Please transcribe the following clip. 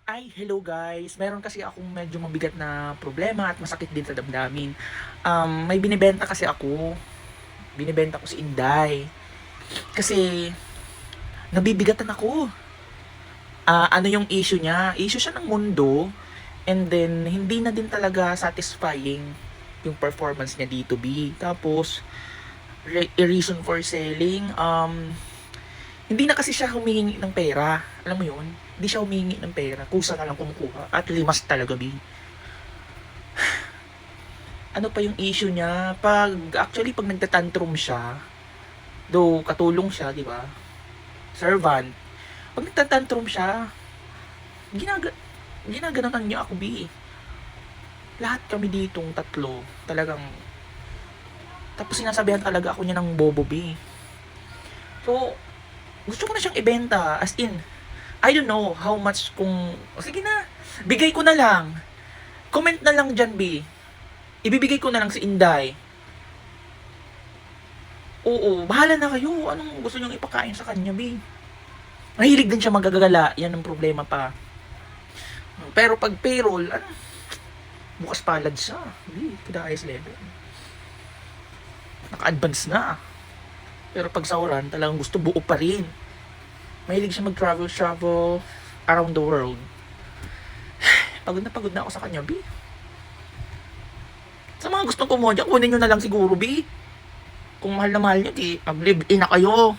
Hello guys. Meron kasi akong medyo mabigat na problema at masakit din sa damdamin. May binibenta kasi ako. Binibenta ko si Inday. Kasi nabibigatan ako. Ano yung issue niya? Issue siya ng mundo. And then, hindi na din talaga satisfying yung performance niya dito, B. Tapos, reason for selling, hindi na kasi siya humihingi ng pera. Alam mo yun? Hindi siya humihingi ng pera. Kusa na lang kumukuha. At limas talaga, B. Ano pa yung issue niya? Pag nagtatantrum siya, though katulong siya, di ba? Servant. Pag nagtatantrum siya, ginaganan niya ako, B. Lahat kami ditong tatlo, talagang, tapos sinasabihan talaga ako niya ng bobo, B. So, gusto ko na siyang ibenta, as in, I don't know how much sige na, bigay ko na lang. Comment na lang dyan, B. Ibibigay ko na lang si Inday. Oo, bahala na kayo. Anong gusto niyong ipakain sa kanya, B? Mahilig din siya magagala. Yan ang problema pa. Pero pag payroll, bukas palad siya. B, kada highest level. Naka-advance na. Pero pag sahuran, talagang gusto buo pa rin. Mahilig siya mag-travel around the world. Pagod na ako sa kanya, B. Sa mga gustong kumuha dyan, kunin nyo na lang siguro, B. Kung mahal na mahal nyo, di, mag-live-in na kayo.